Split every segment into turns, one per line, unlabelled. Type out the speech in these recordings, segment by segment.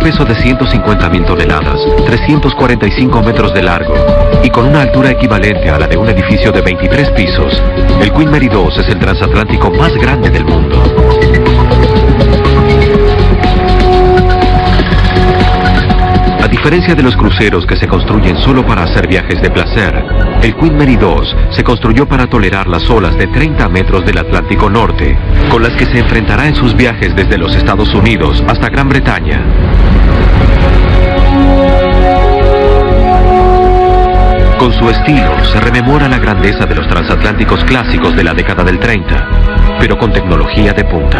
peso de 150.000 toneladas, 345 metros de largo y con una altura equivalente a la de un edificio de 23 pisos, el Queen Mary 2 es el transatlántico más grande del mundo. A diferencia de los cruceros que se construyen solo para hacer viajes de placer, el Queen Mary 2 se construyó para tolerar las olas de 30 metros del Atlántico Norte, con las que se enfrentará en sus viajes desde los Estados Unidos hasta Gran Bretaña. Con su estilo se rememora la grandeza de los transatlánticos clásicos de la década del 30, pero con tecnología de punta.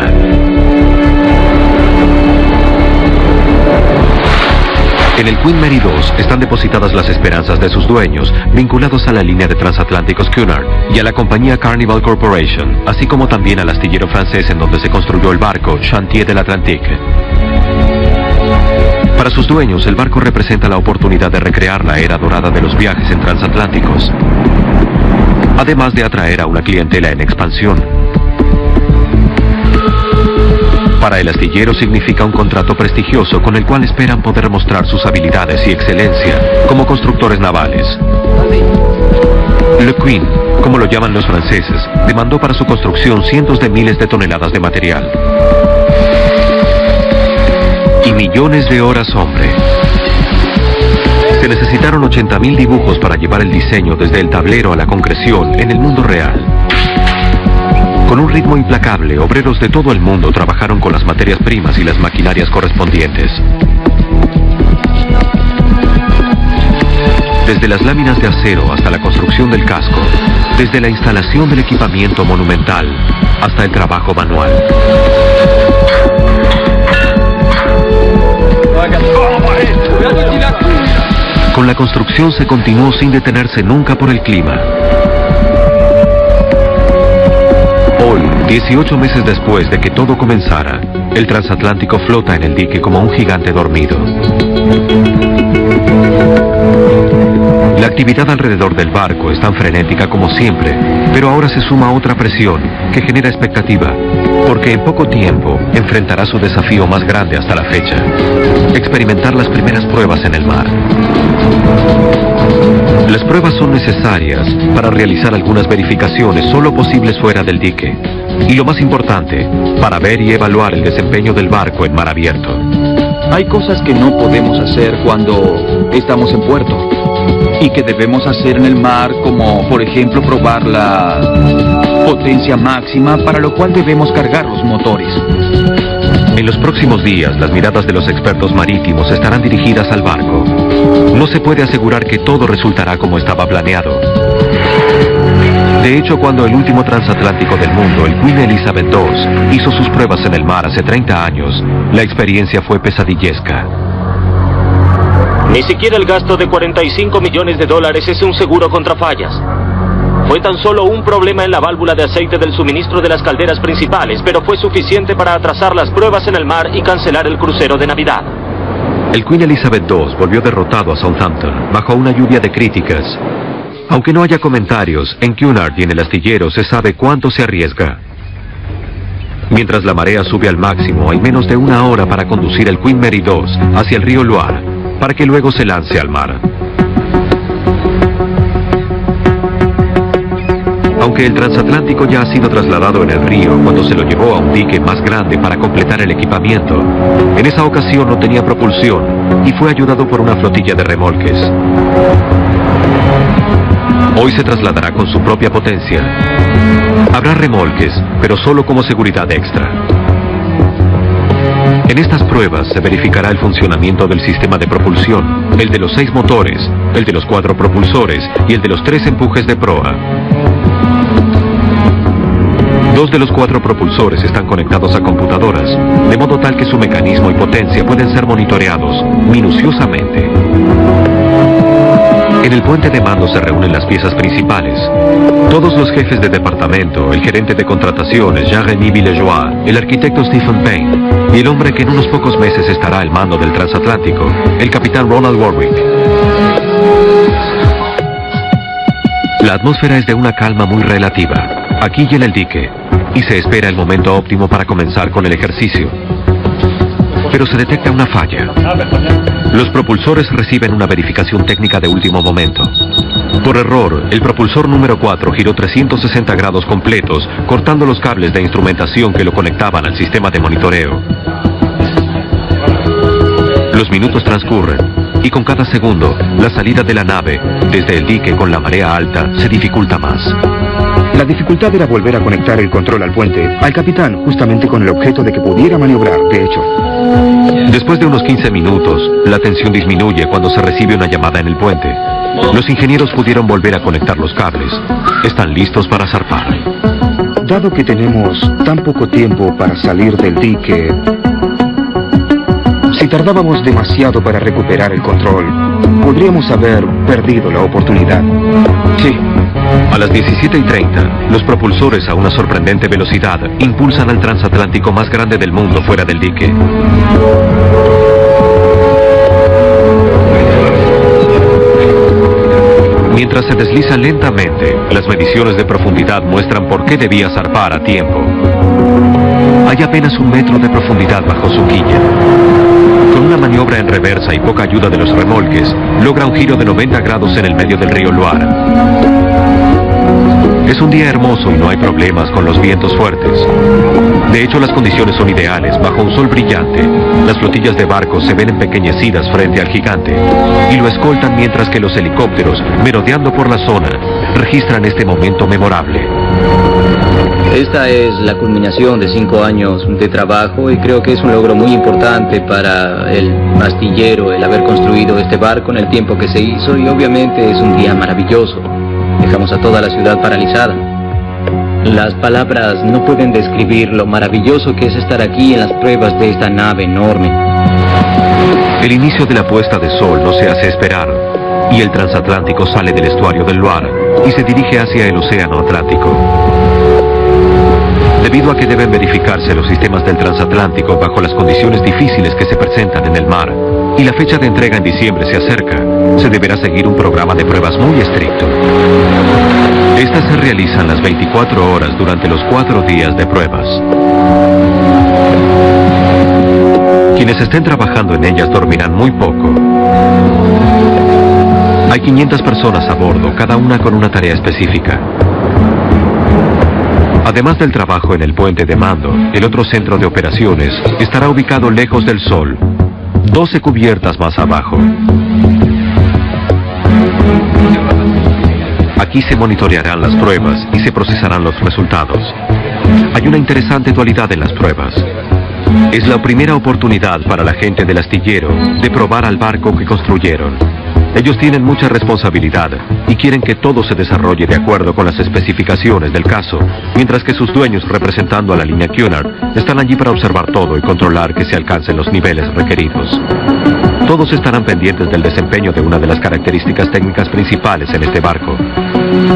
En el Queen Mary 2 están depositadas las esperanzas de sus dueños, vinculados a la línea de transatlánticos Cunard y a la compañía Carnival Corporation, así como también al astillero francés en donde se construyó el barco Chantier de l'Atlantique. Para sus dueños, el barco representa la oportunidad de recrear la era dorada de los viajes en transatlánticos, además de atraer a una clientela en expansión. Para el astillero significa un contrato prestigioso con el cual esperan poder mostrar sus habilidades y excelencia como constructores navales. Le Queen, como lo llaman los franceses, demandó para su construcción cientos de miles de toneladas de material. Y millones de horas hombre. Se necesitaron 80.000 dibujos para llevar el diseño desde el tablero a la concreción en el mundo real. Con un ritmo implacable, obreros de todo el mundo trabajaron con las materias primas y las maquinarias correspondientes. Desde las láminas de acero hasta la construcción del casco, desde la instalación del equipamiento monumental hasta el trabajo manual. Con la construcción se continuó sin detenerse nunca por el clima. Hoy, 18 meses después de que todo comenzara, el transatlántico flota en el dique como un gigante dormido. La actividad alrededor del barco es tan frenética como siempre, pero ahora se suma otra presión que genera expectativa, porque en poco tiempo enfrentará su desafío más grande hasta la fecha: experimentar las primeras pruebas en el mar. Las pruebas son necesarias para realizar algunas verificaciones solo posibles fuera del dique, y lo más importante, para ver y evaluar el desempeño del barco en mar abierto.
Hay cosas que no podemos hacer cuando estamos en puerto y que debemos hacer en el mar, como por ejemplo probar la potencia máxima, para lo cual debemos cargar los motores.
En los próximos días, las miradas de los expertos marítimos estarán dirigidas al barco. No se puede asegurar que todo resultará como estaba planeado. De hecho, cuando el último transatlántico del mundo, el Queen Elizabeth II, hizo sus pruebas en el mar hace 30 años, la experiencia fue pesadillesca.
Ni siquiera el gasto de $45 millones es un seguro contra fallas. Fue tan solo un problema en la válvula de aceite del suministro de las calderas principales, pero fue suficiente para atrasar las pruebas en el mar y cancelar el crucero de Navidad.
El Queen Elizabeth II volvió derrotado a Southampton, bajo una lluvia de críticas. Aunque no haya comentarios, en Cunard y en el astillero se sabe cuánto se arriesga. Mientras la marea sube al máximo, hay menos de una hora para conducir el Queen Mary 2 hacia el río Loire, para que luego se lance al mar. Aunque el transatlántico ya ha sido trasladado en el río cuando se lo llevó a un dique más grande para completar el equipamiento, en esa ocasión no tenía propulsión y fue ayudado por una flotilla de remolques. Hoy se trasladará con su propia potencia. Habrá remolques, pero solo como seguridad extra. En estas pruebas se verificará el funcionamiento del sistema de propulsión, el de los 6 motores, el de los 4 propulsores y el de los 3 empujes de proa. 2 de los 4 propulsores están conectados a computadoras, de modo tal que su mecanismo y potencia pueden ser monitoreados minuciosamente. En el puente de mando se reúnen las piezas principales. Todos los jefes de departamento, el gerente de contrataciones Jean-Rémy Villejoie, el arquitecto Stephen Payne y el hombre que en unos pocos meses estará al mando del transatlántico, el capitán Ronald Warwick. La atmósfera es de una calma muy relativa, aquí y en el dique, y se espera el momento óptimo para comenzar con el ejercicio. pero se detecta una falla. Los propulsores reciben una verificación técnica de último momento. Por error, el propulsor número 4 giró 360 grados completos, cortando los cables de instrumentación que lo conectaban al sistema de monitoreo. Los minutos transcurren, y con cada segundo, la salida de la nave, desde el dique con la marea alta, se dificulta más.
La dificultad era volver a conectar el control al puente, al capitán, justamente con el objeto de que pudiera maniobrar, de hecho.
Después de unos 15 minutos, la tensión disminuye cuando se recibe una llamada en el puente. Los ingenieros pudieron volver a conectar los cables. Están listos para zarpar.
Dado que tenemos tan poco tiempo para salir del dique, si tardábamos demasiado para recuperar el control, podríamos haber perdido la oportunidad.
Sí. A las 17:30, los propulsores a una sorprendente velocidad impulsan al transatlántico más grande del mundo fuera del dique. Mientras se desliza lentamente, las mediciones de profundidad muestran por qué debía zarpar a tiempo. Hay apenas 1 metro de profundidad bajo su quilla. Con una maniobra en reversa y poca ayuda de los remolques, logra un giro de 90 grados en el medio del río Loire. Es un día hermoso y no hay problemas con los vientos fuertes. De hecho, las condiciones son ideales bajo un sol brillante. Las flotillas de barcos se ven empequeñecidas frente al gigante y lo escoltan mientras que los helicópteros, merodeando por la zona, registran este momento memorable.
Esta es la culminación de 5 años de trabajo y creo que es un logro muy importante para el astillero el haber construido este barco en el tiempo que se hizo, y obviamente es un día maravilloso. Dejamos a toda la ciudad paralizada. Las palabras no pueden describir lo maravilloso que es estar aquí en las pruebas de esta nave enorme.
El inicio de la puesta de sol no se hace esperar, y el transatlántico sale del estuario del Loire y se dirige hacia el océano Atlántico. Debido a que deben verificarse los sistemas del transatlántico bajo las condiciones difíciles que se presentan en el mar, y la fecha de entrega en diciembre se acerca, se deberá seguir un programa de pruebas muy estricto. Estas se realizan las 24 horas durante los 4 días de pruebas. Quienes estén trabajando en ellas dormirán muy poco. Hay 500 personas a bordo, cada una con una tarea específica. Además del trabajo en el puente de mando, el otro centro de operaciones estará ubicado lejos del sol, 12 cubiertas más abajo. Aquí se monitorearán las pruebas y se procesarán los resultados. Hay una interesante dualidad en las pruebas. Es la primera oportunidad para la gente del astillero de probar al barco que construyeron. Ellos tienen mucha responsabilidad y quieren que todo se desarrolle de acuerdo con las especificaciones del caso, mientras que sus dueños, representando a la línea Cunard, están allí para observar todo y controlar que se alcancen los niveles requeridos. Todos estarán pendientes del desempeño de una de las características técnicas principales en este barco,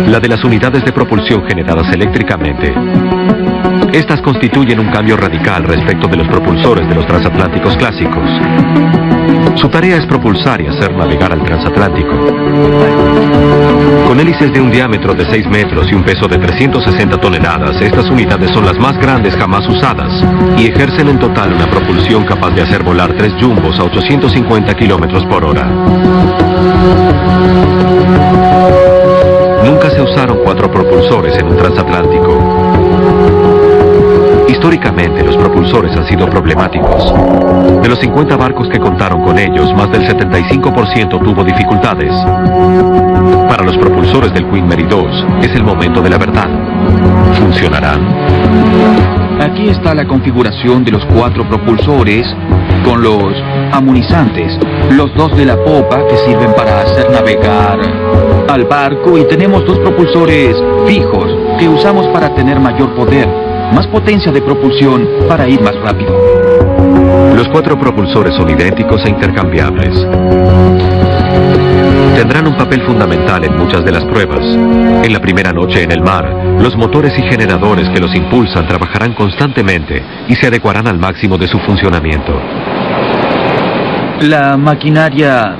la de las unidades de propulsión generadas eléctricamente. Estas constituyen un cambio radical respecto de los propulsores de los transatlánticos clásicos. Su tarea es propulsar y hacer navegar al transatlántico. Con hélices de un diámetro de 6 metros y un peso de 360 toneladas, estas unidades son las más grandes jamás usadas y ejercen en total una propulsión capaz de hacer volar 3 jumbos a 850 kilómetros por hora. Nunca se usaron 4 propulsores en un transatlántico. Históricamente, los propulsores han sido problemáticos. De los 50 barcos que contaron con ellos, más del 75% tuvo dificultades. Para los propulsores del Queen Mary 2, es el momento de la verdad. ¿Funcionarán?
Aquí está la configuración de los 4 propulsores con los amunizantes, los 2 de la popa que sirven para hacer navegar al barco, y tenemos 2 propulsores fijos que usamos para tener mayor poder, más potencia de propulsión para ir más rápido.
Los 4 propulsores son idénticos e intercambiables. Tendrán un papel fundamental en muchas de las pruebas. En la primera noche en el mar, los motores y generadores que los impulsan trabajarán constantemente y se adecuarán al máximo de su funcionamiento.
La maquinaria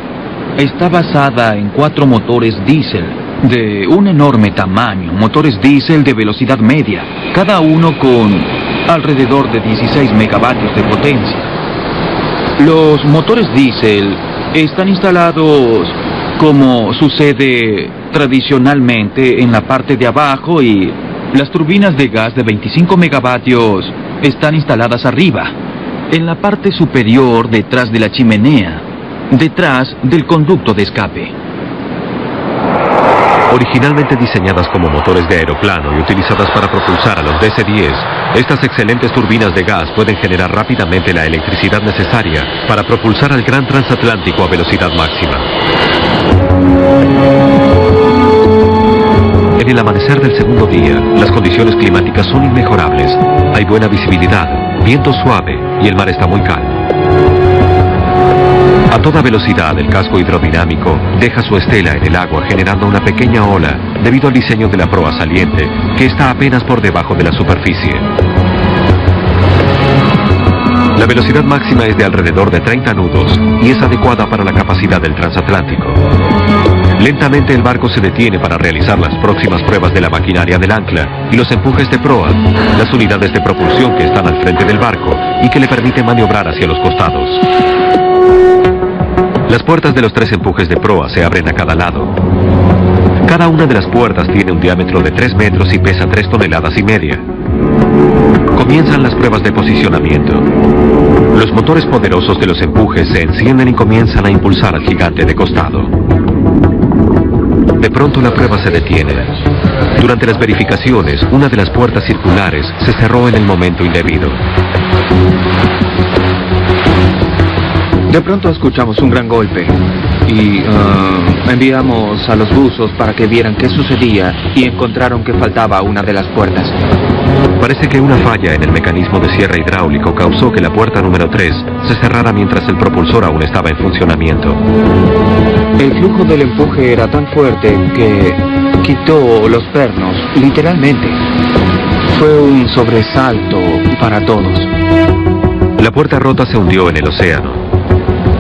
está basada en 4 motores diésel de un enorme tamaño, motores diésel de velocidad media, cada uno con alrededor de 16 megavatios de potencia. Los motores diésel están instalados como sucede tradicionalmente en la parte de abajo y las turbinas de gas de 25 megavatios están instaladas arriba, en la parte superior detrás de la chimenea, detrás del conducto de escape.
Originalmente diseñadas como motores de aeroplano y utilizadas para propulsar a los DC-10, estas excelentes turbinas de gas pueden generar rápidamente la electricidad necesaria para propulsar al gran transatlántico a velocidad máxima. En el amanecer del segundo día, las condiciones climáticas son inmejorables. Hay buena visibilidad, viento suave y el mar está muy calmo. A toda velocidad, el casco hidrodinámico deja su estela en el agua generando una pequeña ola debido al diseño de la proa saliente, que está apenas por debajo de la superficie. La velocidad máxima es de alrededor de 30 nudos y es adecuada para la capacidad del transatlántico. Lentamente el barco se detiene para realizar las próximas pruebas de la maquinaria del ancla y los empujes de proa, las unidades de propulsión que están al frente del barco y que le permiten maniobrar hacia los costados. Las puertas de los 3 empujes de proa se abren a cada lado. Cada una de las puertas tiene un diámetro de 3 metros y pesa 3,5 toneladas. Comienzan las pruebas de posicionamiento. Los motores poderosos de los empujes se encienden y comienzan a impulsar al gigante de costado. De pronto la prueba se detiene. Durante las verificaciones, una de las puertas circulares se cerró en el momento indebido.
De pronto escuchamos un gran golpe y enviamos a los buzos para que vieran qué sucedía y encontraron que faltaba una de las puertas.
Parece que una falla en el mecanismo de cierre hidráulico causó que la puerta número 3 se cerrara mientras el propulsor aún estaba en funcionamiento.
El flujo del empuje era tan fuerte que quitó los pernos, literalmente. Fue un sobresalto para todos.
La puerta rota se hundió en el océano.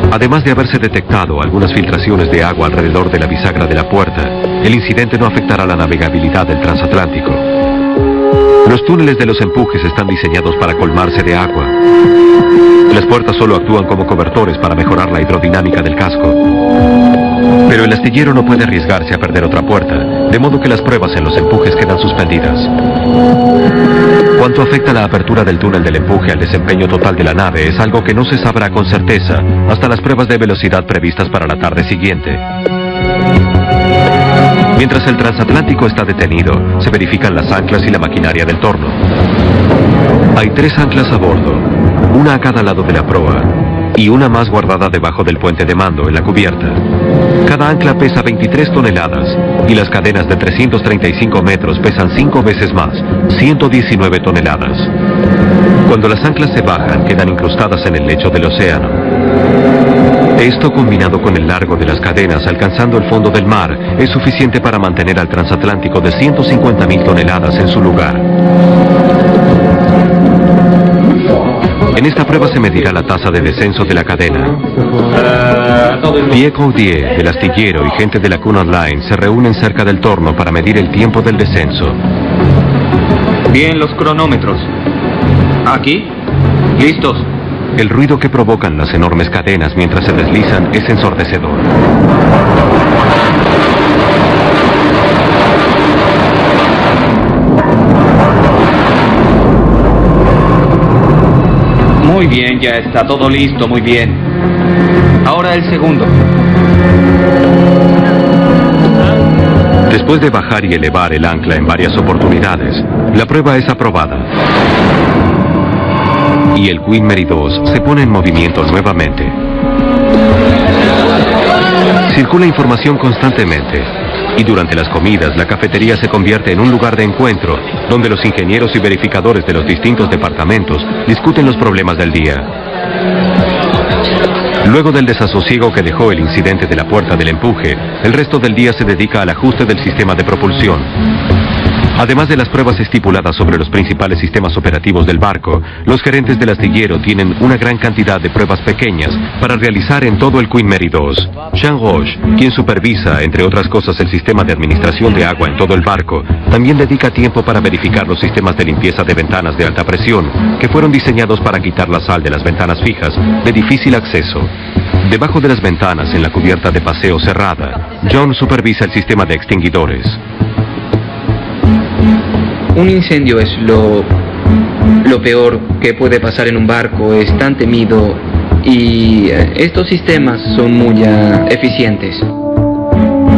Además de haberse detectado algunas filtraciones de agua alrededor de la bisagra de la puerta, el incidente no afectará la navegabilidad del transatlántico. Los túneles de los empujes están diseñados para colmarse de agua. Las puertas solo actúan como cobertores para mejorar la hidrodinámica del casco. Pero el astillero no puede arriesgarse a perder otra puerta, de modo que las pruebas en los empujes quedan suspendidas. Cuánto afecta la apertura del túnel del empuje al desempeño total de la nave es algo que no se sabrá con certeza hasta las pruebas de velocidad previstas para la tarde siguiente. Mientras el transatlántico está detenido, se verifican las anclas y la maquinaria del torno. Hay 3 anclas a bordo, una a cada lado de la proa, y una más guardada debajo del puente de mando en la cubierta. Cada ancla pesa 23 toneladas, y las cadenas de 335 metros pesan 5 veces más, 119 toneladas. Cuando las anclas se bajan, quedan incrustadas en el lecho del océano. Esto, combinado con el largo de las cadenas alcanzando el fondo del mar, es suficiente para mantener al transatlántico de 150.000 toneladas en su lugar. En esta prueba se medirá la tasa de descenso de la cadena. Pierre Caudier, del astillero, y gente de la Cunard Line se reúnen cerca del torno para medir el tiempo del descenso.
Bien, los cronómetros. Aquí. Listos.
El ruido que provocan las enormes cadenas mientras se deslizan es ensordecedor.
Muy bien, ya está todo listo, muy bien. Ahora el segundo.
Después de bajar y elevar el ancla en varias oportunidades, la prueba es aprobada. Y el Queen Mary 2 se pone en movimiento nuevamente. Circula información constantemente, y durante las comidas la cafetería se convierte en un lugar de encuentro, donde los ingenieros y verificadores de los distintos departamentos discuten los problemas del día. Luego del desasosiego que dejó el incidente de la puerta del empuje, el resto del día se dedica al ajuste del sistema de propulsión. Además de las pruebas estipuladas sobre los principales sistemas operativos del barco, los gerentes del astillero tienen una gran cantidad de pruebas pequeñas para realizar en todo el Queen Mary 2. Jean Roche, quien supervisa, entre otras cosas, el sistema de administración de agua en todo el barco, también dedica tiempo para verificar los sistemas de limpieza de ventanas de alta presión, que fueron diseñados para quitar la sal de las ventanas fijas de difícil acceso. Debajo de las ventanas, en la cubierta de paseo cerrada, John supervisa el sistema de extinguidores.
Un incendio es lo peor que puede pasar en un barco, es tan temido y estos sistemas son muy eficientes.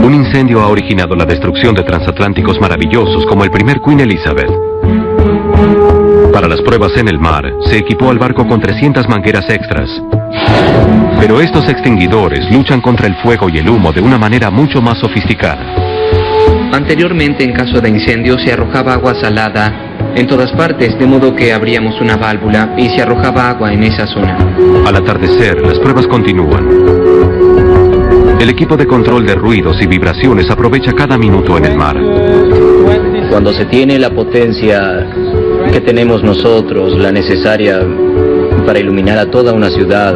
Un incendio ha originado la destrucción de transatlánticos maravillosos como el primer Queen Elizabeth. Para las pruebas en el mar, se equipó al barco con 300 mangueras extras. Pero estos extinguidores luchan contra el fuego y el humo de una manera mucho más sofisticada.
Anteriormente, en caso de incendio, se arrojaba agua salada en todas partes, de modo que abríamos una válvula y se arrojaba agua en esa zona.
Al atardecer, las pruebas continúan. El equipo de control de ruidos y vibraciones aprovecha cada minuto en el mar.
Cuando se tiene la potencia que tenemos nosotros, la necesaria para iluminar a toda una ciudad,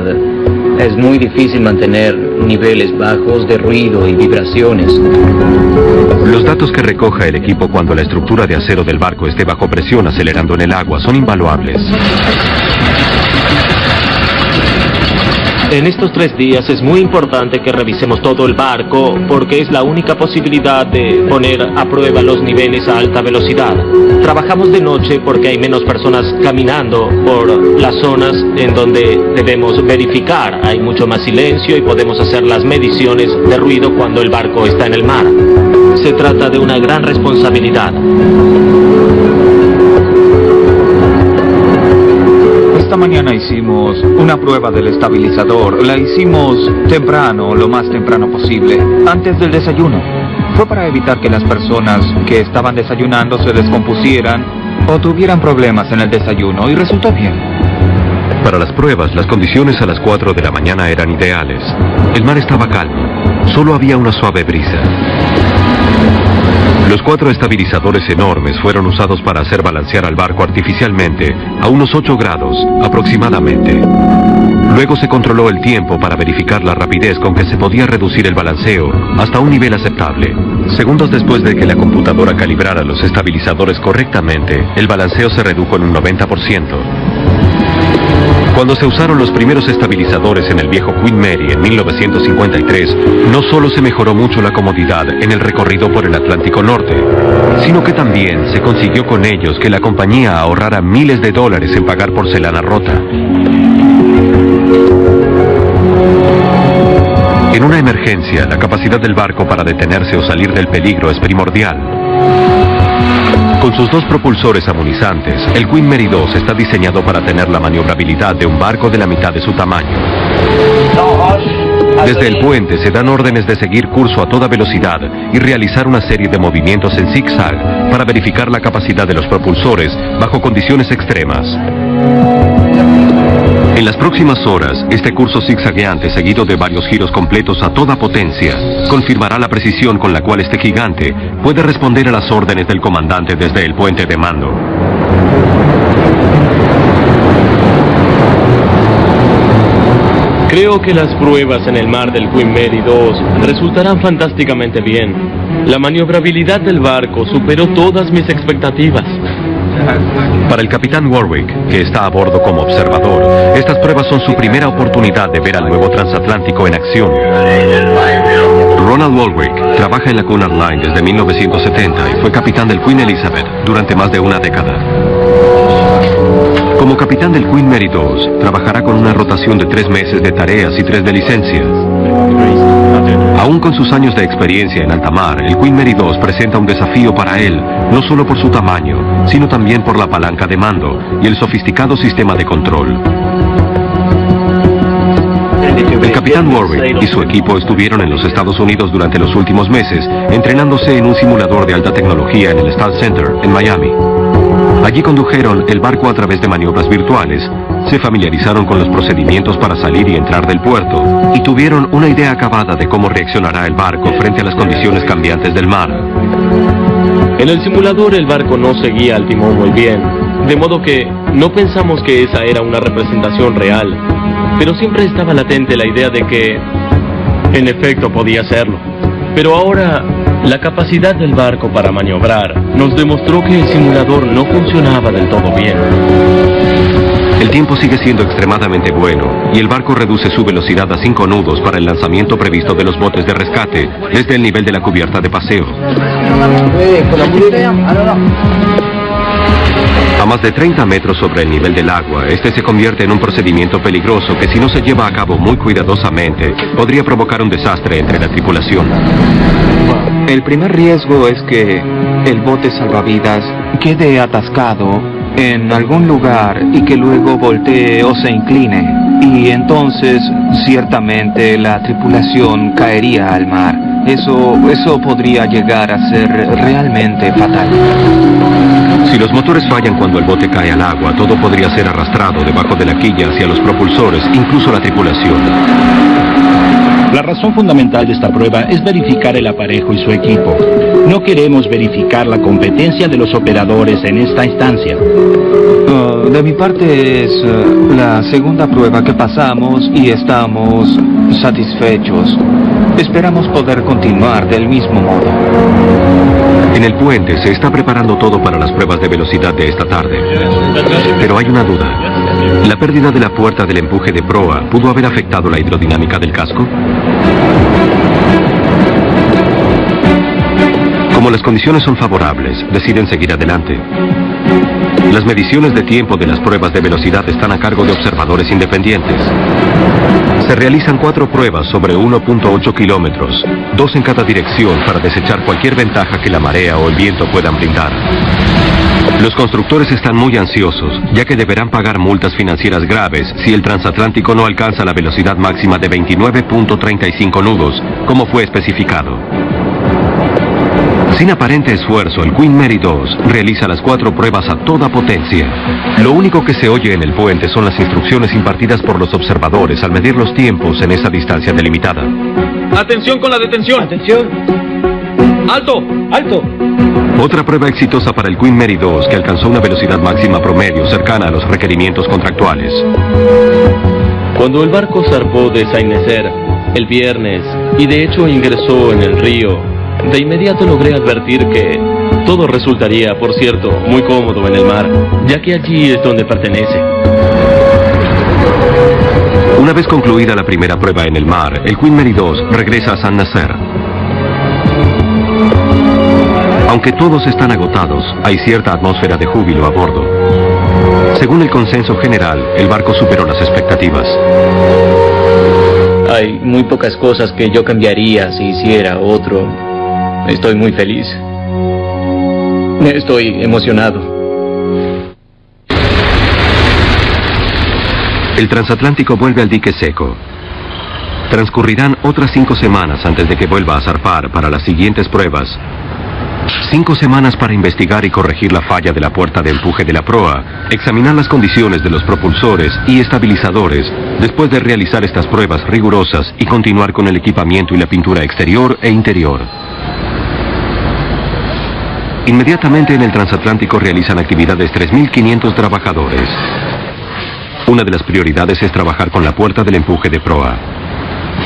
es muy difícil mantener niveles bajos de ruido y vibraciones.
Los datos que recoja el equipo cuando la estructura de acero del barco esté bajo presión acelerando en el agua son invaluables.
En estos 3 días es muy importante que revisemos todo el barco porque es la única posibilidad de poner a prueba los niveles a alta velocidad. Trabajamos de noche porque hay menos personas caminando por las zonas en donde debemos verificar. Hay mucho más silencio y podemos hacer las mediciones de ruido cuando el barco está en el mar. Se trata de una gran responsabilidad.
Esta mañana hicimos una prueba del estabilizador. La hicimos temprano, lo más temprano posible, antes del desayuno. Fue para evitar que las personas que estaban desayunando se descompusieran o tuvieran problemas en el desayuno, y resultó bien.
Para las pruebas, las condiciones a las 4 de la mañana eran ideales. El mar estaba calmo, solo había una suave brisa. Los 4 estabilizadores enormes fueron usados para hacer balancear al barco artificialmente a unos 8 grados aproximadamente. Luego se controló el tiempo para verificar la rapidez con que se podía reducir el balanceo hasta un nivel aceptable. Segundos después de que la computadora calibrara los estabilizadores correctamente, el balanceo se redujo en un 90%. Cuando se usaron los primeros estabilizadores en el viejo Queen Mary en 1953, no solo se mejoró mucho la comodidad en el recorrido por el Atlántico Norte, sino que también se consiguió con ellos que la compañía ahorrara miles de dólares en pagar porcelana rota. En una emergencia, la capacidad del barco para detenerse o salir del peligro es primordial. Con sus 2 propulsores amonizantes, el Queen Mary 2 está diseñado para tener la maniobrabilidad de un barco de la mitad de su tamaño. Desde el puente se dan órdenes de seguir curso a toda velocidad y realizar una serie de movimientos en zigzag para verificar la capacidad de los propulsores bajo condiciones extremas. En las próximas horas, este curso zigzagueante, seguido de varios giros completos a toda potencia, confirmará la precisión con la cual este gigante puede responder a las órdenes del comandante desde el puente de mando.
Creo que las pruebas en el mar del Queen Mary 2 resultarán fantásticamente bien. La maniobrabilidad del barco superó todas mis expectativas.
Para el capitán Warwick, que está a bordo como observador, estas pruebas son su primera oportunidad de ver al nuevo transatlántico en acción. Ronald Warwick trabaja en la Cunard Line desde 1970 y fue capitán del Queen Elizabeth durante más de una década. Como capitán del Queen Mary 2, trabajará con una rotación de 3 meses de tareas y 3 de licencia. Aún con sus años de experiencia en alta mar, el Queen Mary 2 presenta un desafío para él, no solo por su tamaño, sino también por la palanca de mando y el sofisticado sistema de control. El capitán Warwick y su equipo estuvieron en los Estados Unidos durante los últimos meses, entrenándose en un simulador de alta tecnología en el Star Center, en Miami. Allí condujeron el barco a través de maniobras virtuales, se familiarizaron con los procedimientos para salir y entrar del puerto, y tuvieron una idea acabada de cómo reaccionará el barco frente a las condiciones cambiantes del mar.
En el simulador el barco no seguía al timón muy bien, de modo que no pensamos que esa era una representación real, pero siempre estaba latente la idea de que, en efecto, podía serlo. Pero ahora, la capacidad del barco para maniobrar nos demostró que el simulador no funcionaba del todo bien.
El tiempo sigue siendo extremadamente bueno y el barco reduce su velocidad a 5 nudos para el lanzamiento previsto de los botes de rescate desde el nivel de la cubierta de paseo. A más de 30 metros sobre el nivel del agua, este se convierte en un procedimiento peligroso que, si no se lleva a cabo muy cuidadosamente, podría provocar un desastre entre la tripulación.
El primer riesgo es que el bote salvavidas quede atascado en algún lugar y que luego voltee o se incline, y entonces ciertamente la tripulación caería al mar. Eso podría llegar a ser realmente fatal.
Si los motores fallan cuando el bote cae al agua, todo podría ser arrastrado debajo de la quilla hacia los propulsores, incluso la tripulación.
La razón fundamental de esta prueba es verificar el aparejo y su equipo. No queremos verificar la competencia de los operadores en esta instancia.
De mi parte es la segunda prueba que pasamos y estamos satisfechos. Esperamos poder continuar del mismo modo.
En el puente se está preparando todo para las pruebas de velocidad de esta tarde. Pero hay una duda. ¿La pérdida de la puerta del empuje de proa pudo haber afectado la hidrodinámica del casco? Como las condiciones son favorables, deciden seguir adelante. Las mediciones de tiempo de las pruebas de velocidad están a cargo de observadores independientes. Se realizan 4 pruebas sobre 1.8 kilómetros, 2 en cada dirección, para desechar cualquier ventaja que la marea o el viento puedan brindar. Los constructores están muy ansiosos, ya que deberán pagar multas financieras graves si el transatlántico no alcanza la velocidad máxima de 29.35 nudos, como fue especificado. Sin aparente esfuerzo, el Queen Mary 2 realiza las 4 pruebas a toda potencia. Lo único que se oye en el puente son las instrucciones impartidas por los observadores al medir los tiempos en esa distancia delimitada.
¡Atención con la detención! ¡Atención! ¡Alto! ¡Alto!
Otra prueba exitosa para el Queen Mary 2, que alcanzó una velocidad máxima promedio cercana a los requerimientos contractuales.
Cuando el barco zarpó de Saint-Nazaire el viernes y de hecho ingresó en el río, de inmediato logré advertir que todo resultaría, por cierto, muy cómodo en el mar, ya que allí es donde pertenece.
Una vez concluida la primera prueba en el mar, el Queen Mary 2 regresa a Saint-Nazaire. Aunque todos están agotados, hay cierta atmósfera de júbilo a bordo. Según el consenso general, el barco superó las expectativas.
Hay muy pocas cosas que yo cambiaría si hiciera otro. Estoy muy feliz. Estoy emocionado.
El transatlántico vuelve al dique seco. Transcurrirán otras 5 semanas antes de que vuelva a zarpar para las siguientes pruebas. 5 semanas para investigar y corregir la falla de la puerta de empuje de la proa, examinar las condiciones de los propulsores y estabilizadores, después de realizar estas pruebas rigurosas y continuar con el equipamiento y la pintura exterior e interior. Inmediatamente en el transatlántico realizan actividades 3.500 trabajadores. Una de las prioridades es trabajar con la puerta del empuje de proa.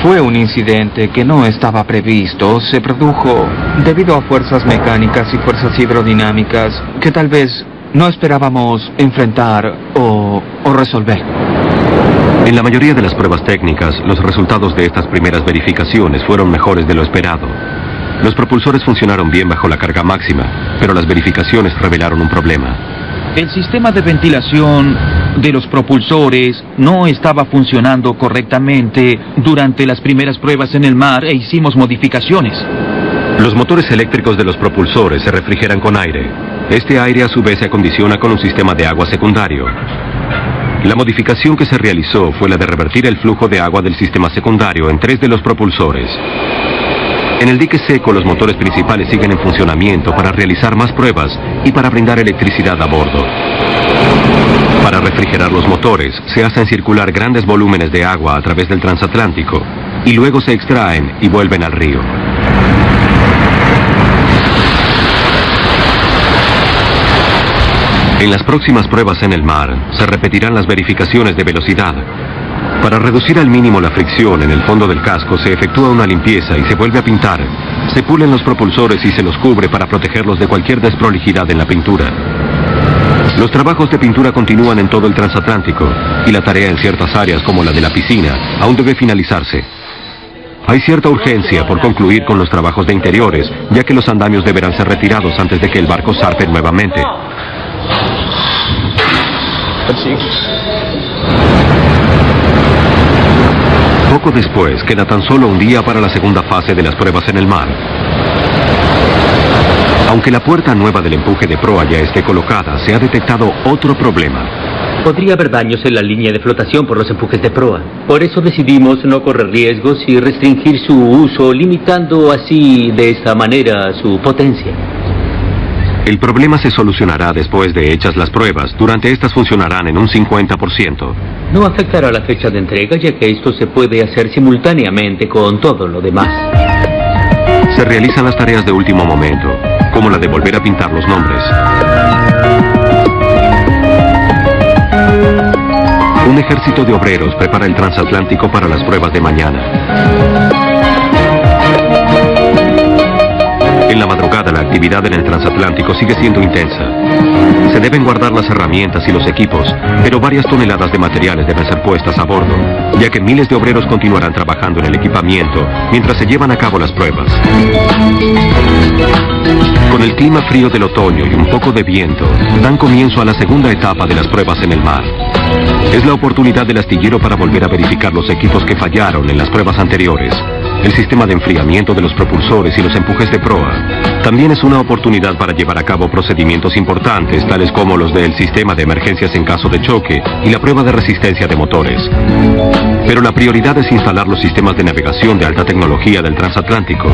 Fue un incidente que no estaba previsto. Se produjo debido a fuerzas mecánicas y fuerzas hidrodinámicas que tal vez no esperábamos enfrentar o resolver.
En la mayoría de las pruebas técnicas, los resultados de estas primeras verificaciones fueron mejores de lo esperado. Los propulsores funcionaron bien bajo la carga máxima, pero las verificaciones revelaron un problema.
El sistema de ventilación de los propulsores no estaba funcionando correctamente durante las primeras pruebas en el mar e hicimos modificaciones.
Los motores eléctricos de los propulsores se refrigeran con aire. Este aire a su vez se acondiciona con un sistema de agua secundario. La modificación que se realizó fue la de revertir el flujo de agua del sistema secundario en 3 de los propulsores. En el dique seco, los motores principales siguen en funcionamiento para realizar más pruebas y para brindar electricidad a bordo. Para refrigerar los motores, se hacen circular grandes volúmenes de agua a través del transatlántico y luego se extraen y vuelven al río. En las próximas pruebas en el mar, se repetirán las verificaciones de velocidad. Para reducir al mínimo la fricción en el fondo del casco, se efectúa una limpieza y se vuelve a pintar. Se pulen los propulsores y se los cubre para protegerlos de cualquier desprolijidad en la pintura. Los trabajos de pintura continúan en todo el transatlántico, y la tarea en ciertas áreas como la de la piscina aún debe finalizarse. Hay cierta urgencia por concluir con los trabajos de interiores, ya que los andamios deberán ser retirados antes de que el barco zarpe nuevamente. Poco después, queda tan solo un día para la segunda fase de las pruebas en el mar. Aunque la puerta nueva del empuje de proa ya esté colocada, se ha detectado otro problema.
Podría haber daños en la línea de flotación por los empujes de proa. Por eso decidimos no correr riesgos y restringir su uso, limitando así de esta manera su potencia.
El problema se solucionará después de hechas las pruebas. Durante estas funcionarán en un 50%.
No afectará la fecha de entrega, ya que esto se puede hacer simultáneamente con todo lo demás.
Se realizan las tareas de último momento, como la de volver a pintar los nombres. Un ejército de obreros prepara el transatlántico para las pruebas de mañana. En la madrugada, la actividad en el transatlántico sigue siendo intensa. Se deben guardar las herramientas y los equipos, pero varias toneladas de materiales deben ser puestas a bordo, ya que miles de obreros continuarán trabajando en el equipamiento mientras se llevan a cabo las pruebas. Con el clima frío del otoño y un poco de viento, dan comienzo a la segunda etapa de las pruebas en el mar. Es la oportunidad del astillero para volver a verificar los equipos que fallaron en las pruebas anteriores. El sistema de enfriamiento de los propulsores y los empujes de proa. También es una oportunidad para llevar a cabo procedimientos importantes, tales como los del sistema de emergencias en caso de choque y la prueba de resistencia de motores. Pero la prioridad es instalar los sistemas de navegación de alta tecnología del transatlántico.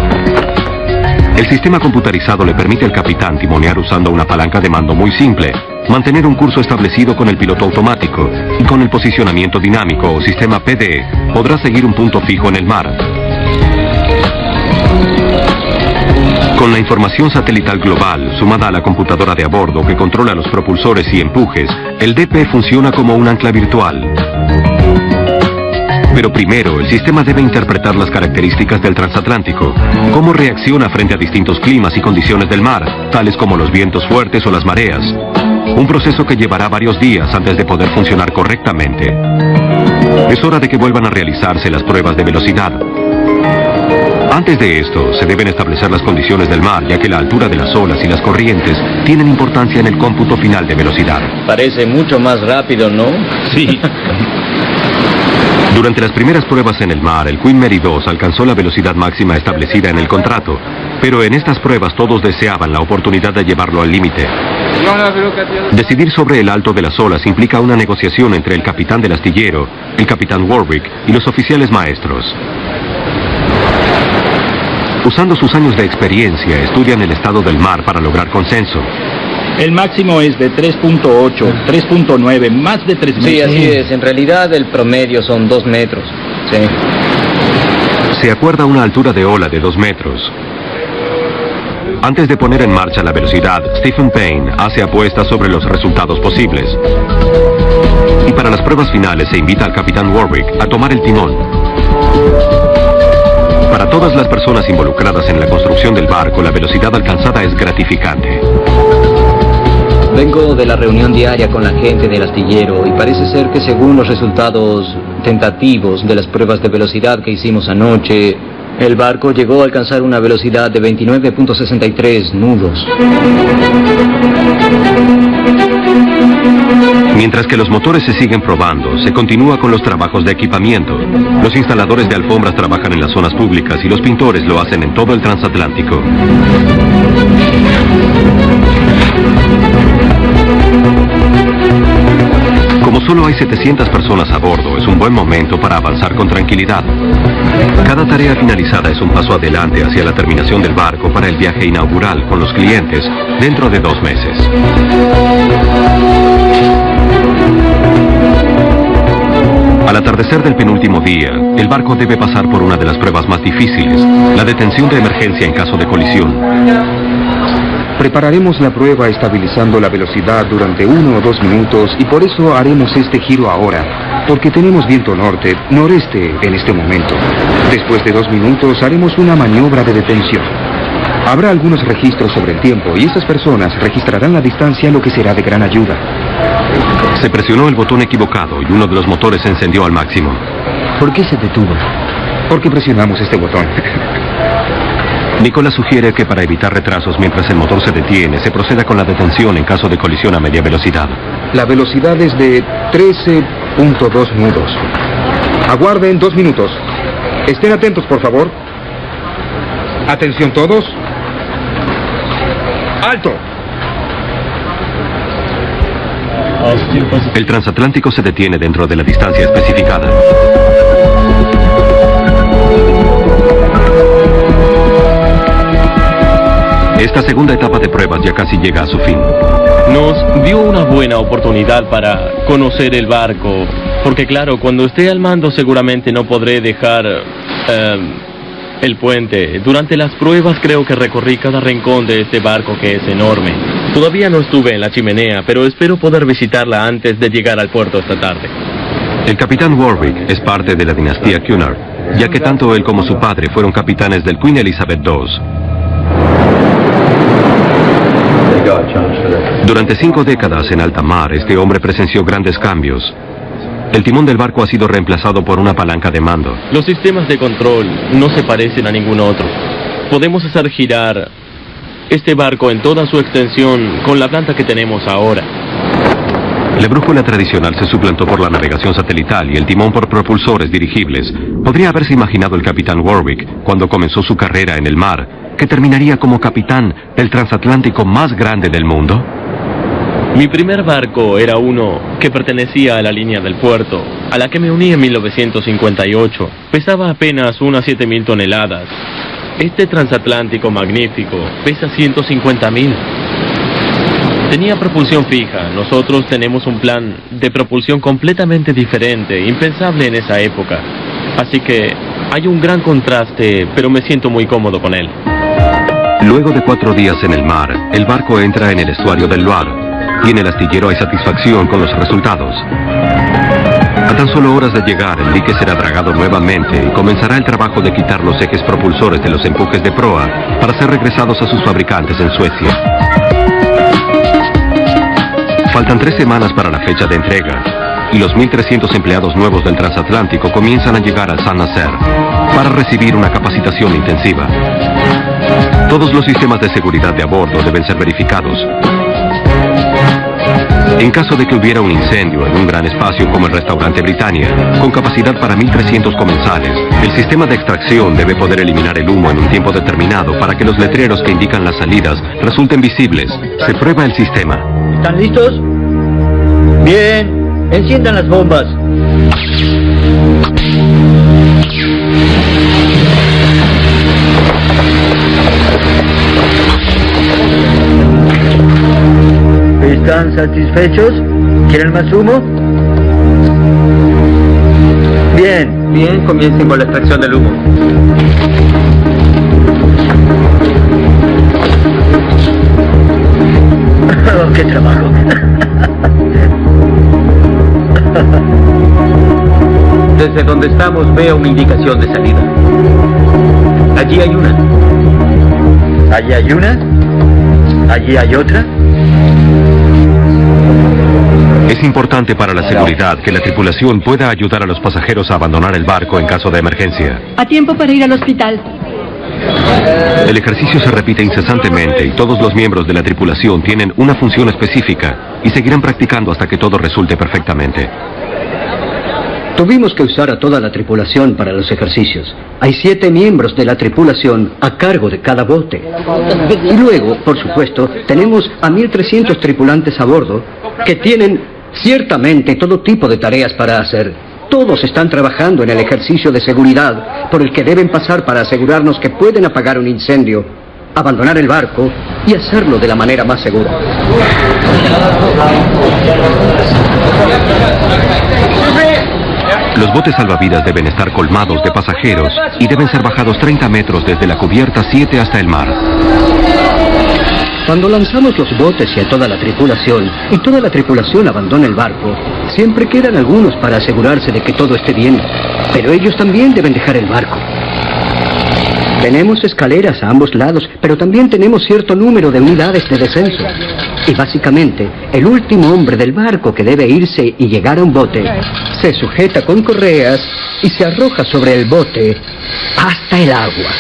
El sistema computarizado le permite al capitán timonear usando una palanca de mando muy simple, mantener un curso establecido con el piloto automático y con el posicionamiento dinámico o sistema PDE podrá seguir un punto fijo en el mar. Con la información satelital global, sumada a la computadora de a bordo que controla los propulsores y empujes, el DP funciona como un ancla virtual. Pero primero, el sistema debe interpretar las características del transatlántico, cómo reacciona frente a distintos climas y condiciones del mar, tales como los vientos fuertes o las mareas. Un proceso que llevará varios días antes de poder funcionar correctamente. Es hora de que vuelvan a realizarse las pruebas de velocidad. Antes de esto, se deben establecer las condiciones del mar, ya que la altura de las olas y las corrientes tienen importancia en el cómputo final de velocidad.
Parece mucho más rápido, ¿no?
Sí.
Durante las primeras pruebas en el mar, el Queen Mary 2 alcanzó la velocidad máxima establecida en el contrato, pero en estas pruebas todos deseaban la oportunidad de llevarlo al límite. Decidir sobre el alto de las olas implica una negociación entre el capitán del astillero, el capitán Warwick y los oficiales maestros. Usando sus años de experiencia, estudian el estado del mar para lograr consenso.
El máximo es de 3.8, 3.9, más de 3 metros.
Sí, así es. En realidad el promedio son 2 metros. Sí.
Se acuerda una altura de ola de 2 metros. Antes de poner en marcha la velocidad, Stephen Payne hace apuestas sobre los resultados posibles. Y para las pruebas finales se invita al capitán Warwick a tomar el timón. Para todas las personas involucradas en la construcción del barco, la velocidad alcanzada es gratificante.
Vengo de la reunión diaria con la gente del astillero y parece ser que según los resultados tentativos de las pruebas de velocidad que hicimos anoche, el barco llegó a alcanzar una velocidad de 29.63 nudos.
Mientras que los motores se siguen probando, se continúa con los trabajos de equipamiento. Los instaladores de alfombras trabajan en las zonas públicas y los pintores lo hacen en todo el transatlántico. Como solo hay 700 personas a bordo, es un buen momento para avanzar con tranquilidad. Cada tarea finalizada es un paso adelante hacia la terminación del barco para el viaje inaugural con los clientes dentro de 2 meses. Al atardecer del penúltimo día, el barco debe pasar por una de las pruebas más difíciles, la detención de emergencia en caso de colisión.
Prepararemos la prueba estabilizando la velocidad durante 1 o 2 minutos y por eso haremos este giro ahora, porque tenemos viento noreste en este momento. Después de 2 minutos haremos una maniobra de detención. Habrá algunos registros sobre el tiempo y estas personas registrarán la distancia, lo que será de gran ayuda.
Se presionó el botón equivocado y uno de los motores se encendió al máximo.
¿Por qué se detuvo? Porque presionamos este botón.
Nicolás sugiere que para evitar retrasos mientras el motor se detiene, se proceda con la detención en caso de colisión a media velocidad.
La velocidad es de 13.2 nudos. Aguarden 2 minutos. Estén atentos, por favor. Atención todos. ¡Alto!
El transatlántico se detiene dentro de la distancia especificada. Esta segunda etapa de pruebas ya casi llega a su fin.
Nos dio una buena oportunidad para conocer el barco, porque claro, cuando esté al mando seguramente no podré dejar el puente. Durante las pruebas creo que recorrí cada rincón de este barco, que es enorme. Todavía no estuve en la chimenea, pero espero poder visitarla antes de llegar al puerto esta tarde.
El capitán Warwick es parte de la dinastía Cunard, ya que tanto él como su padre fueron capitanes del Queen Elizabeth II. Durante 5 décadas en alta mar, este hombre presenció grandes cambios. El timón del barco ha sido reemplazado por una palanca de mando.
Los sistemas de control no se parecen a ningún otro. Podemos hacer girar este barco en toda su extensión con la planta que tenemos ahora.
La brújula tradicional se suplantó por la navegación satelital y el timón por propulsores dirigibles. ¿Podría haberse imaginado el capitán Warwick, cuando comenzó su carrera en el mar, que terminaría como capitán del transatlántico más grande del mundo?
Mi primer barco era uno que pertenecía a la línea del puerto, a la que me uní en 1958. Pesaba apenas unas 7.000 toneladas. Este transatlántico magnífico pesa 150.000. Tenía propulsión fija. Nosotros tenemos un plan de propulsión completamente diferente, impensable en esa época. Así que hay un gran contraste, pero me siento muy cómodo con él.
Luego de 4 días en el mar, el barco entra en el estuario del Loire. Y en el astillero hay satisfacción con los resultados. A tan solo horas de llegar, el dique será dragado nuevamente y comenzará el trabajo de quitar los ejes propulsores de los empujes de proa para ser regresados a sus fabricantes en Suecia. Faltan 3 semanas para la fecha de entrega y los 1.300 empleados nuevos del transatlántico comienzan a llegar al Saint-Nazaire para recibir una capacitación intensiva. Todos los sistemas de seguridad de a bordo deben ser verificados. En caso de que hubiera un incendio en un gran espacio como el restaurante Britannia, con capacidad para 1.300 comensales, el sistema de extracción debe poder eliminar el humo en un tiempo determinado para que los letreros que indican las salidas resulten visibles. Se prueba el sistema.
¿Están listos? Bien, enciendan las bombas. ¿Están satisfechos? ¿Quieren más humo? Bien, comiencen con la extracción del humo. Oh, ¡qué trabajo! Desde donde estamos veo una indicación de salida. Allí hay una. ¿Allí hay una? ¿Allí hay otra?
Es importante para la seguridad que la tripulación pueda ayudar a los pasajeros a abandonar el barco en caso de emergencia.
A tiempo para ir al hospital.
El ejercicio se repite incesantemente y todos los miembros de la tripulación tienen una función específica y seguirán practicando hasta que todo resulte perfectamente.
Tuvimos que usar a toda la tripulación para los ejercicios. Hay 7 miembros de la tripulación a cargo de cada bote. Y luego, por supuesto, tenemos a 1.300 tripulantes a bordo que tienen ciertamente todo tipo de tareas para hacer. Todos están trabajando en el ejercicio de seguridad por el que deben pasar para asegurarnos que pueden apagar un incendio, abandonar el barco y hacerlo de la manera más segura.
Los botes salvavidas deben estar colmados de pasajeros y deben ser bajados 30 metros desde la cubierta 7 hasta el mar.
Cuando lanzamos los botes y a toda la tripulación, y toda la tripulación abandona el barco, siempre quedan algunos para asegurarse de que todo esté bien. Pero ellos también deben dejar el barco. Tenemos escaleras a ambos lados, pero también tenemos cierto número de unidades de descenso. Y básicamente, el último hombre del barco que debe irse y llegar a un bote, se sujeta con correas y se arroja sobre el bote hasta el agua.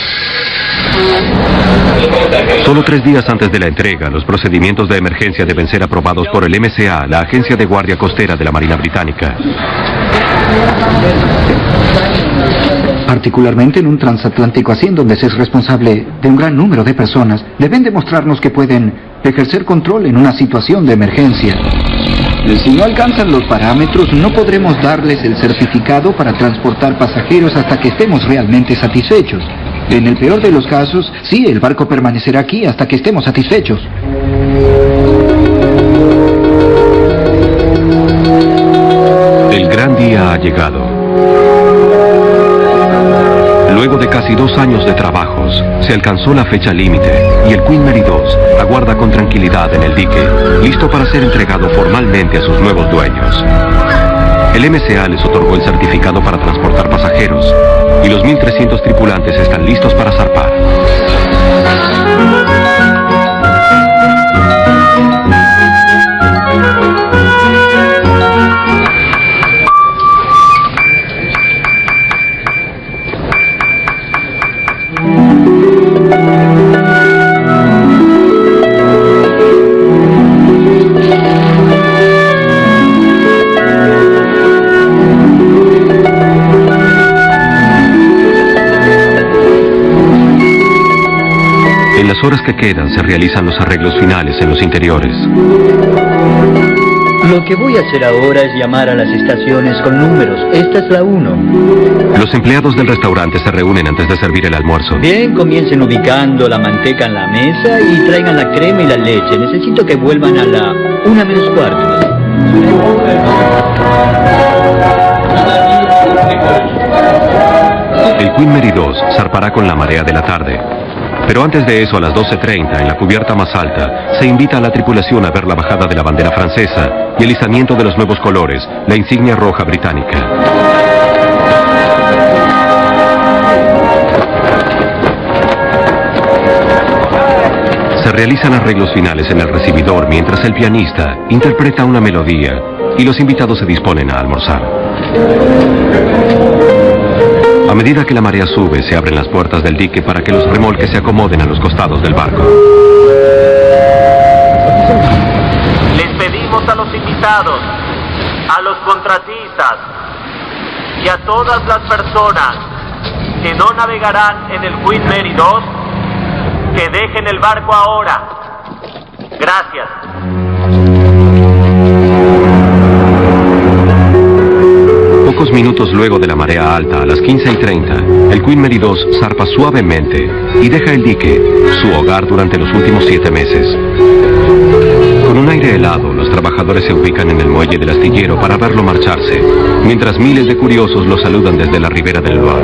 Solo 3 días antes de la entrega, los procedimientos de emergencia deben ser aprobados por el MCA, la Agencia de Guardia Costera de la Marina Británica.
Particularmente en un transatlántico así, en donde se es responsable de un gran número de personas, deben demostrarnos que pueden ejercer control en una situación de emergencia. Si no alcanzan los parámetros, no podremos darles el certificado para transportar pasajeros hasta que estemos realmente satisfechos. En el peor de los casos, sí, el barco permanecerá aquí hasta que estemos satisfechos.
El gran día ha llegado. Luego de casi 2 años de trabajos, se alcanzó la fecha límite y el Queen Mary 2 aguarda con tranquilidad en el dique, listo para ser entregado formalmente a sus nuevos dueños. El MCA les otorgó el certificado para transportar pasajeros y los 1.300 tripulantes están listos para zarpar. En las horas que quedan se realizan los arreglos finales en los interiores.
Lo que voy a hacer ahora es llamar a las estaciones con números. Esta es la 1.
Los empleados del restaurante se reúnen antes de servir el almuerzo.
Bien, comiencen ubicando la manteca en la mesa y traigan la crema y la leche. Necesito que vuelvan a la 1:45.
El Queen Mary 2 zarpará con la marea de la tarde. Pero antes de eso, a las 12:30, en la cubierta más alta, se invita a la tripulación a ver la bajada de la bandera francesa y el izamiento de los nuevos colores, la insignia roja británica. Se realizan arreglos finales en el recibidor mientras el pianista interpreta una melodía y los invitados se disponen a almorzar. A medida que la marea sube, se abren las puertas del dique para que los remolques se acomoden a los costados del barco.
Les pedimos a los invitados, a los contratistas y a todas las personas que no navegarán en el Queen Mary 2 que dejen el barco ahora. Gracias.
Pocos minutos luego de la marea alta, a las 15:30, el Queen Mary 2 zarpa suavemente y deja el dique, su hogar durante los últimos 7 meses. Con un aire helado, los trabajadores se ubican en el muelle del astillero para verlo marcharse, mientras miles de curiosos lo saludan desde la ribera del Loire.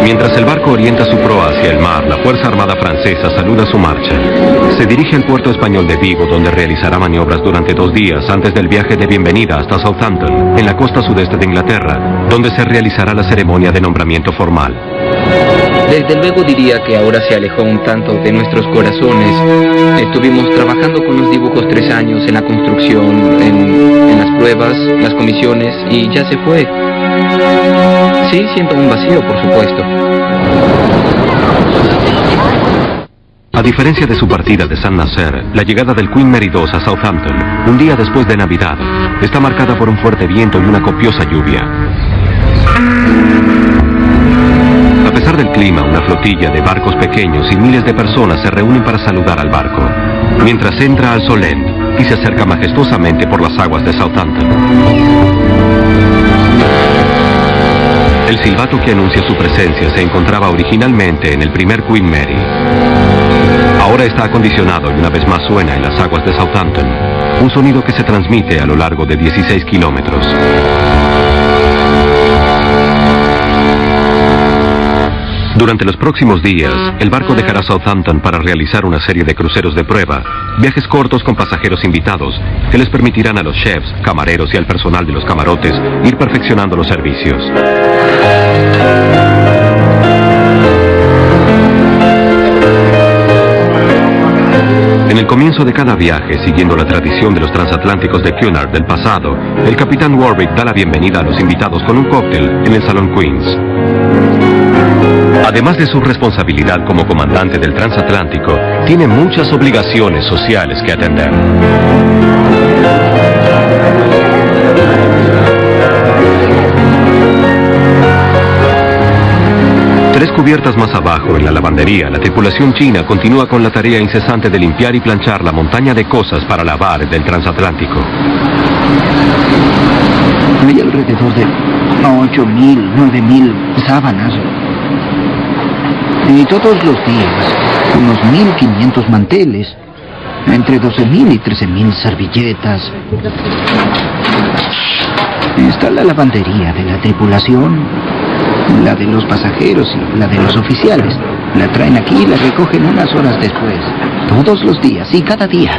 Mientras el barco orienta su proa hacia el mar, la Fuerza Armada Francesa saluda su marcha. Se dirige al puerto español de Vigo, donde realizará maniobras durante 2 días antes del viaje de bienvenida hasta Southampton, en la costa sudeste de Inglaterra, donde se realizará la ceremonia de nombramiento formal.
Desde luego diría que ahora se alejó un tanto de nuestros corazones. Estuvimos trabajando con los dibujos 3 años en la construcción, en las pruebas, las comisiones, y ya se fue. Sí, siento un vacío, por supuesto.
A diferencia de su partida de Saint-Nazaire, la llegada del Queen Mary 2 a Southampton, un día después de Navidad, está marcada por un fuerte viento y una copiosa lluvia. A pesar del clima, una flotilla de barcos pequeños y miles de personas se reúnen para saludar al barco, mientras entra al Solent y se acerca majestuosamente por las aguas de Southampton. El silbato que anuncia su presencia se encontraba originalmente en el primer Queen Mary. Ahora está acondicionado y una vez más suena en las aguas de Southampton. un sonido que se transmite a lo largo de 16 kilómetros. Durante los próximos días, el barco dejará Southampton para realizar una serie de cruceros de prueba, viajes cortos con pasajeros invitados, que les permitirán a los chefs, camareros y al personal de los camarotes ir perfeccionando los servicios. En el comienzo de cada viaje, siguiendo la tradición de los transatlánticos de Cunard del pasado, el capitán Warwick da la bienvenida a los invitados con un cóctel en el Salón Queen's. Además de su responsabilidad como comandante del transatlántico, tiene muchas obligaciones sociales que atender. Tres cubiertas más abajo, en la lavandería, la tripulación china continúa con la tarea incesante de limpiar y planchar la montaña de cosas para lavar del transatlántico.
Hay alrededor de 8.000, 9.000 sábanas. Y todos los días, unos 1.500 manteles, entre 12.000 y 13.000 servilletas. Está la lavandería de la tripulación, la de los pasajeros y la de los oficiales. La traen aquí y la recogen unas horas después. Todos los días y cada día.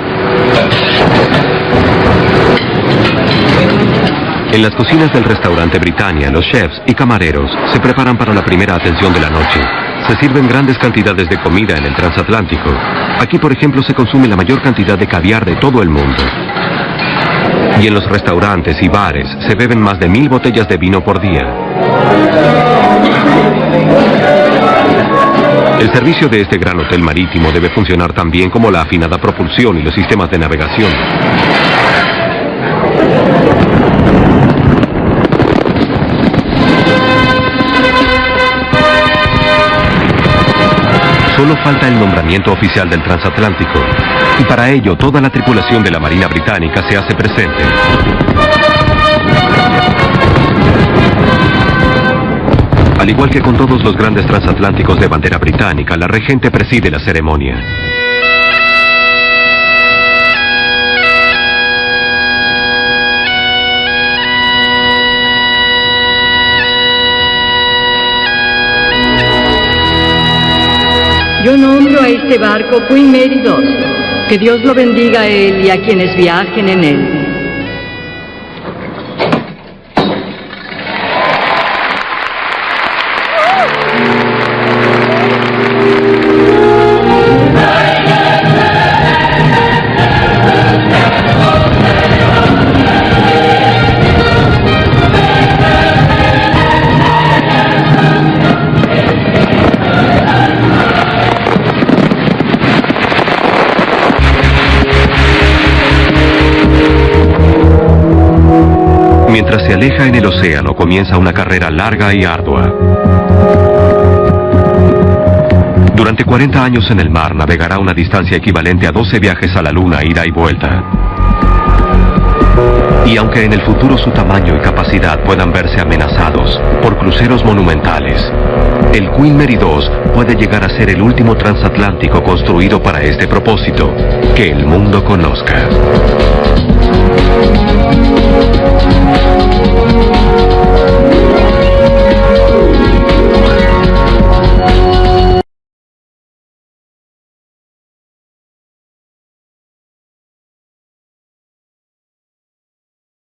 En las cocinas del restaurante Britannia, los chefs y camareros se preparan para la primera atención de la noche. Se sirven grandes cantidades de comida en el transatlántico. Aquí, por ejemplo, se consume la mayor cantidad de caviar de todo el mundo. Y en los restaurantes y bares se beben más de 1.000 botellas de vino por día. El servicio de este gran hotel marítimo debe funcionar tan bien como la afinada propulsión y los sistemas de navegación. Solo falta el nombramiento oficial del transatlántico, y para ello toda la tripulación de la Marina Británica se hace presente. Al igual que con todos los grandes transatlánticos de bandera británica, la regente preside la ceremonia.
Yo nombro a este barco Queen Mary II. Que Dios lo bendiga a él y a quienes viajen en él.
Mientras se aleja en el océano, comienza una carrera larga y ardua. Durante 40 años en el mar, navegará una distancia equivalente a 12 viajes a la luna, ida y vuelta. Y aunque en el futuro su tamaño y capacidad puedan verse amenazados por cruceros monumentales, el Queen Mary II puede llegar a ser el último transatlántico construido para este propósito, que el mundo conozca.